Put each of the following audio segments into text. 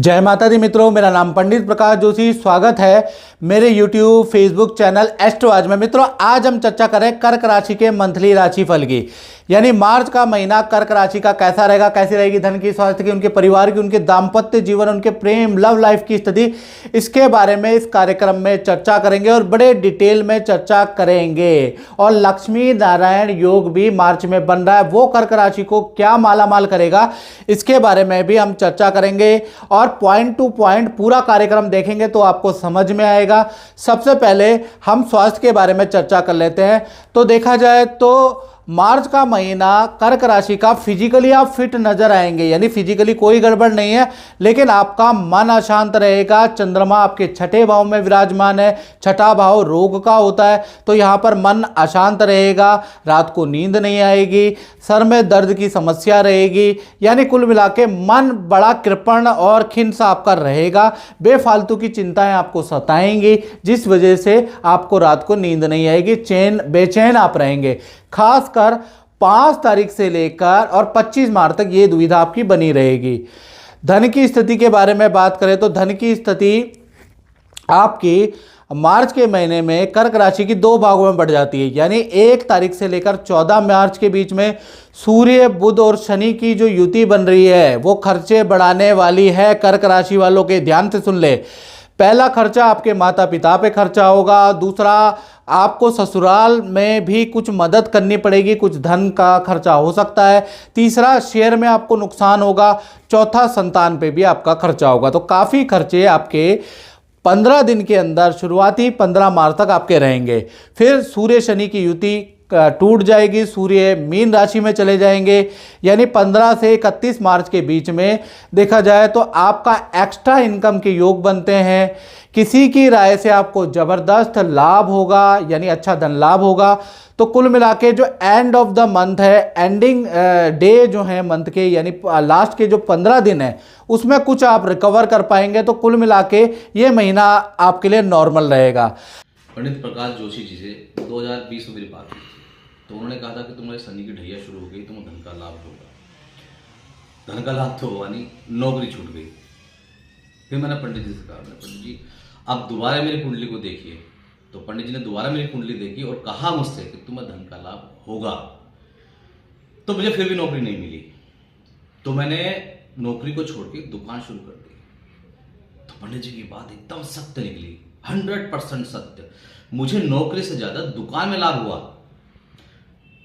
जय माता दी मित्रों, मेरा नाम पंडित प्रकाश जोशी। स्वागत है मेरे YouTube फेसबुक चैनल एस्ट्रो आज में। मित्रों, आज हम चर्चा करें कर्क राशि के मंथली राशिफल की, यानी मार्च का महीना कर्क राशि का कैसा रहेगा, कैसी रहेगी धन की, स्वास्थ्य की, उनके परिवार की, उनके दाम्पत्य जीवन, उनके प्रेम लव लाइफ की स्थिति, इसके बारे में इस कार्यक्रम में चर्चा करेंगे और बड़े डिटेल में चर्चा करेंगे। और लक्ष्मी नारायण योग भी मार्च में बन रहा है, वो कर्क राशि को क्या मालामाल करेगा, इसके बारे में भी हम चर्चा करेंगे और पॉइंट टू पॉइंट पूरा कार्यक्रम देखेंगे तो आपको समझ में आएगा। सबसे पहले हम स्वास्थ्य के बारे में चर्चा कर लेते हैं। तो देखा जाए तो मार्च का महीना कर्क राशि का फिजिकली आप फिट नजर आएंगे, यानी फिजिकली कोई गड़बड़ नहीं है, लेकिन आपका मन अशांत रहेगा। चंद्रमा आपके छठे भाव में विराजमान है, छठा भाव रोग का होता है, तो यहां पर मन अशांत रहेगा, रात को नींद नहीं आएगी, सर में दर्द की समस्या रहेगी, यानी कुल मिला के मन बड़ा कृपण और खिन्न सा आपका रहेगा। बेफालतू की चिंताएं आपको सताएंगी, जिस वजह से आपको रात को नींद नहीं आएगी, बेचैन आप रहेंगे। खासकर 5 तारीख से लेकर और 25 मार्च तक ये दुविधा आपकी बनी रहेगी। धन की स्थिति के बारे में बात करें तो धन की स्थिति आपकी मार्च के महीने में कर्क राशि की 2 भागों में बढ़ जाती है, यानी 1 तारीख से लेकर 14 मार्च के बीच में सूर्य बुध और शनि की जो युति बन रही है वो खर्चे बढ़ाने वाली है। कर्क राशि वालों के ध्यान से सुन ले। पहला खर्चा आपके माता पिता पे खर्चा होगा, दूसरा आपको ससुराल में भी कुछ मदद करनी पड़ेगी, कुछ धन का खर्चा हो सकता है, तीसरा शेयर में आपको नुकसान होगा, चौथा संतान पे भी आपका खर्चा होगा। तो काफ़ी खर्चे आपके 15 दिन के अंदर शुरुआती 15 मार्च तक आपके रहेंगे। फिर सूर्य शनि की युति टूट जाएगी, सूर्य मीन राशि में चले जाएंगे, यानी 15 से 31 मार्च के बीच में देखा जाए तो आपका एक्स्ट्रा इनकम के योग बनते हैं। किसी की राय से आपको ज़बरदस्त लाभ होगा, यानी अच्छा धन लाभ होगा। तो कुल मिला के जो एंड ऑफ द मंथ है, एंडिंग डे जो है मंथ के, यानी लास्ट के जो 15 दिन है उसमें कुछ आप रिकवर कर पाएंगे। तो कुल मिला के ये महीना आपके लिए नॉर्मल रहेगा। पंडित प्रकाश जोशी जी से 2020 में मेरी बात हुई, तो उन्होंने कहा था कि तुम्हारे शनि की ढैया शुरू हो गई, तुम्हें धन का लाभ होगा। धन का लाभ तो हुआ नहीं, नौकरी छूट गई। फिर मैंने पंडित जी से कहा, पंडित जी आप दोबारा मेरी कुंडली को देखिए। तो पंडित जी ने दोबारा मेरी कुंडली देखी और कहा मुझसे कि तुम्हें धन का लाभ होगा। तो मुझे फिर भी नौकरी नहीं मिली, तो मैंने नौकरी को छोड़ के दुकान शुरू कर दी। तो पंडित जी की बात एकदम सत्य निकली, 100% सत्य। मुझे नौकरी से ज्यादा दुकान में लाभ हुआ।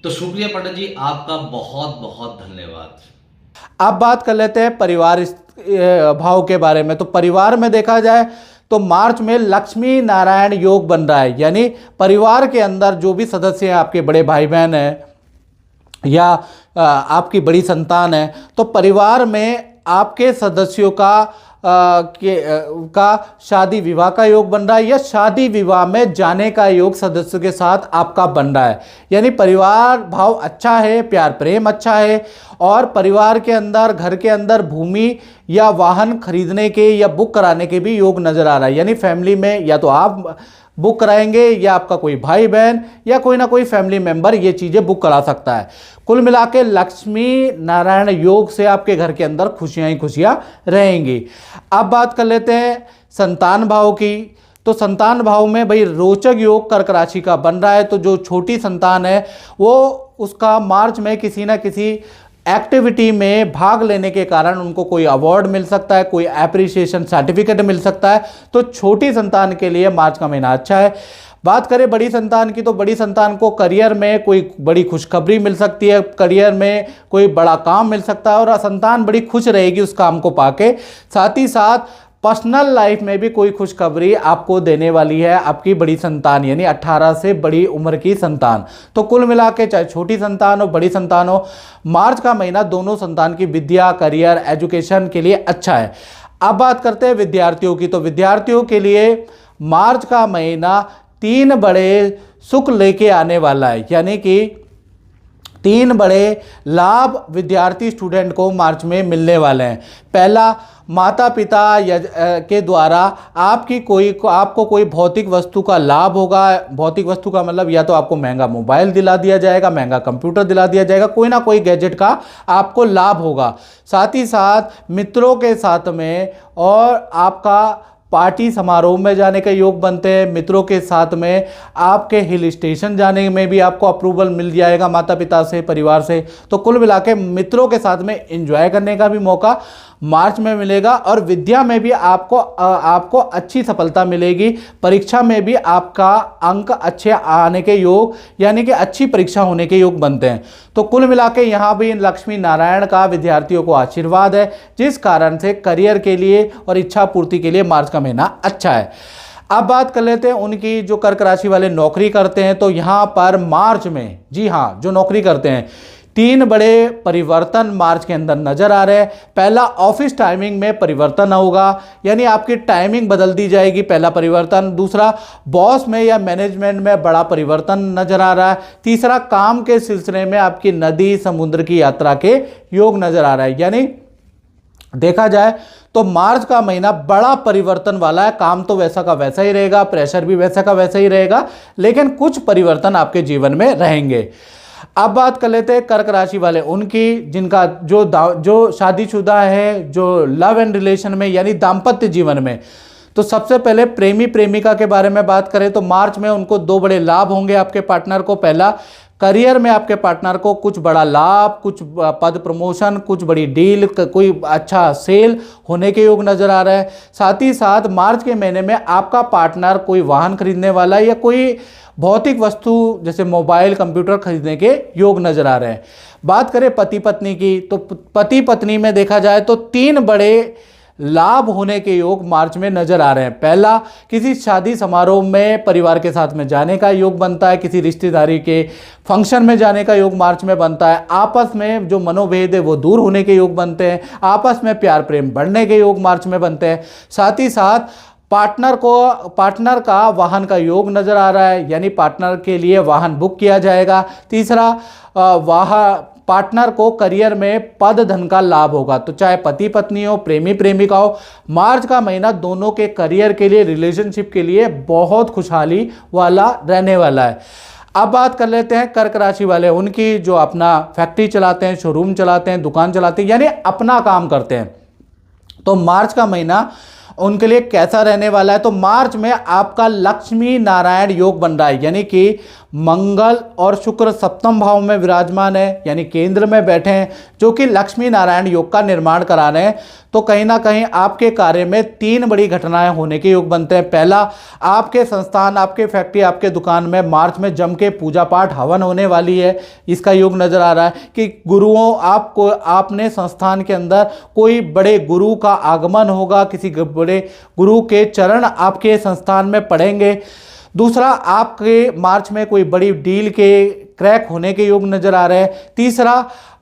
तो शुक्रिया पंडित जी, आपका बहुत बहुत धन्यवाद। अब बात कर लेते हैं परिवार भाव के बारे में। तो परिवार में देखा जाए तो मार्च में लक्ष्मी नारायण योग बन रहा है, यानी परिवार के अंदर जो भी सदस्य हैं, आपके बड़े भाई बहन हैं या आपकी बड़ी संतान है, तो परिवार में आपके सदस्यों का शादी विवाह का योग बन रहा है या शादी विवाह में जाने का योग सदस्यों के साथ आपका बन रहा है। यानी परिवार भाव अच्छा है, प्यार प्रेम अच्छा है और परिवार के अंदर, घर के अंदर भूमि या वाहन खरीदने के या बुक कराने के भी योग नजर आ रहा है। यानी फैमिली में या तो आप बुक कराएंगे या आपका कोई भाई बहन या कोई ना कोई फैमिली मेंबर ये चीज़ें बुक करा सकता है। कुल मिला के लक्ष्मी नारायण योग से आपके घर के अंदर खुशियां ही खुशियां रहेंगी। अब बात कर लेते हैं संतान भाव की। तो संतान भाव में भाई रोचक योग कर्क राशि का बन रहा है। तो जो छोटी संतान है वो उसका मार्च में किसी ना किसी एक्टिविटी में भाग लेने के कारण उनको कोई अवार्ड मिल सकता है, कोई एप्रिसिएशन सर्टिफिकेट मिल सकता है। तो छोटी संतान के लिए मार्च का महीना अच्छा है। बात करें बड़ी संतान की, तो बड़ी संतान को करियर में कोई बड़ी खुशखबरी मिल सकती है, करियर में कोई बड़ा काम मिल सकता है और संतान बड़ी खुश रहेगी उस काम को पाके। साथ ही साथ पर्सनल लाइफ में भी कोई खुशखबरी आपको देने वाली है आपकी बड़ी संतान, यानी 18 से बड़ी उम्र की संतान। तो कुल मिला के चाहे छोटी संतान हो बड़ी संतान हो, मार्च का महीना दोनों संतान की विद्या, करियर, एजुकेशन के लिए अच्छा है। अब बात करते हैं विद्यार्थियों की। तो विद्यार्थियों के लिए मार्च का महीना 3 बड़े सुख लेके आने वाला है, यानी कि तीन बड़े लाभ विद्यार्थी स्टूडेंट को मार्च में मिलने वाले हैं। पहला, माता पिता के द्वारा आपको कोई भौतिक वस्तु का लाभ होगा। भौतिक वस्तु का मतलब या तो आपको महंगा मोबाइल दिला दिया जाएगा, महंगा कंप्यूटर दिला दिया जाएगा, कोई ना कोई गैजेट का आपको लाभ होगा। साथ ही साथ मित्रों के साथ में और आपका पार्टी समारोह में जाने के योग बनते हैं। मित्रों के साथ में आपके हिल स्टेशन जाने में भी आपको अप्रूवल मिल जाएगा माता पिता से, परिवार से। तो कुल मिला के मित्रों के साथ में एंजॉय करने का भी मौका मार्च में मिलेगा और विद्या में भी आपको अच्छी सफलता मिलेगी। परीक्षा में भी आपका अंक अच्छे आने के योग, यानी कि अच्छी परीक्षा होने के योग बनते हैं। तो कुल मिला के यहाँ भी लक्ष्मी नारायण का विद्यार्थियों को आशीर्वाद है, जिस कारण से करियर के लिए और इच्छा पूर्ति के लिए मार्च का महीना अच्छा है। अब बात कर लेते हैं उनकी जो कर्क राशि वाले नौकरी करते हैं। तो यहाँ पर मार्च में, जी हाँ, जो नौकरी करते हैं, तीन बड़े परिवर्तन मार्च के अंदर नजर आ रहे हैं। पहला, ऑफिस टाइमिंग में परिवर्तन होगा, यानी आपकी टाइमिंग बदल दी जाएगी, पहला परिवर्तन। दूसरा, बॉस में या मैनेजमेंट में बड़ा परिवर्तन नजर आ रहा है। तीसरा, काम के सिलसिले में आपकी नदी समुद्र की यात्रा के योग नजर आ रहा है। यानी देखा जाए तो मार्च का महीना बड़ा परिवर्तन वाला है। काम तो वैसा का वैसा ही रहेगा, प्रेशर भी वैसा का वैसा ही रहेगा, लेकिन कुछ परिवर्तन आपके जीवन में रहेंगे। अब बात कर लेते हैं कर्क राशि वाले उनकी, जिनका जो शादीशुदा है, जो लव एंड रिलेशन में यानी दाम्पत्य जीवन में। तो सबसे पहले प्रेमी प्रेमिका के बारे में बात करें तो मार्च में उनको दो बड़े लाभ होंगे आपके पार्टनर को। पहला, करियर में आपके पार्टनर को कुछ बड़ा लाभ, कुछ पद प्रमोशन, कुछ बड़ी डील, कोई अच्छा सेल होने के योग नजर आ रहा है। साथ ही साथ मार्च के महीने में आपका पार्टनर कोई वाहन खरीदने वाला है या कोई भौतिक वस्तु जैसे मोबाइल कंप्यूटर खरीदने के योग नजर आ रहे हैं। बात करें पति पत्नी की, तो पति पत्नी में देखा जाए तो तीन बड़े लाभ होने के योग मार्च में नजर आ रहे हैं। पहला, किसी शादी समारोह में परिवार के साथ में जाने का योग बनता है, किसी रिश्तेदारी के फंक्शन में जाने का योग मार्च में बनता है। आपस में जो मनोभेद है वो दूर होने के योग बनते हैं, आपस में प्यार प्रेम बढ़ने के योग मार्च में बनते हैं। साथ ही साथ पार्टनर का वाहन का योग नजर आ रहा है, यानी पार्टनर के लिए वाहन बुक किया जाएगा। तीसरा, पार्टनर को करियर में पद धन का लाभ होगा। तो चाहे पति पत्नी हो, प्रेमी प्रेमिका हो, मार्च का महीना दोनों के करियर के लिए, रिलेशनशिप के लिए बहुत खुशहाली वाला रहने वाला है। अब बात कर लेते हैं कर्क राशि वाले उनकी, जो अपना फैक्ट्री चलाते हैं, शोरूम चलाते हैं, दुकान चलाते हैं, यानी अपना काम करते हैं। तो मार्च का महीना उनके लिए कैसा रहने वाला है? तो मार्च में आपका लक्ष्मी नारायण योग बन रहा है, यानी कि मंगल और शुक्र सप्तम भाव में विराजमान है, यानी केंद्र में बैठे हैं, जो कि लक्ष्मी नारायण योग का निर्माण करा रहे हैं। तो कहीं ना कहीं आपके कार्य में तीन बड़ी घटनाएं होने के योग बनते हैं। पहला, आपके संस्थान, आपके फैक्ट्री, आपके दुकान में मार्च में जम के पूजा पाठ हवन होने वाली है, इसका योग नजर आ रहा है कि आपने संस्थान के अंदर कोई बड़े गुरु का आगमन होगा, किसी बड़े गुरु के चरण आपके संस्थान में पड़ेंगे। दूसरा, आपके मार्च में कोई बड़ी डील के क्रैक होने के योग नजर आ रहे हैं। तीसरा,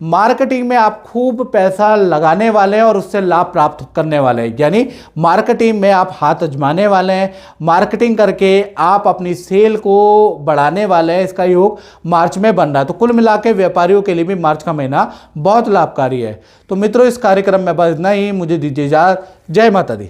मार्केटिंग में आप खूब पैसा लगाने वाले हैं और उससे लाभ प्राप्त करने वाले हैं, यानी मार्केटिंग में आप हाथ आजमाने वाले हैं, मार्केटिंग करके आप अपनी सेल को बढ़ाने वाले हैं, इसका योग मार्च में बन रहा है। तो कुल मिला के व्यापारियों के लिए भी मार्च का महीना बहुत लाभकारी है। तो मित्रों, इस कार्यक्रम में बस इतना ही, मुझे दीजिए इजाजत। जय माता दी।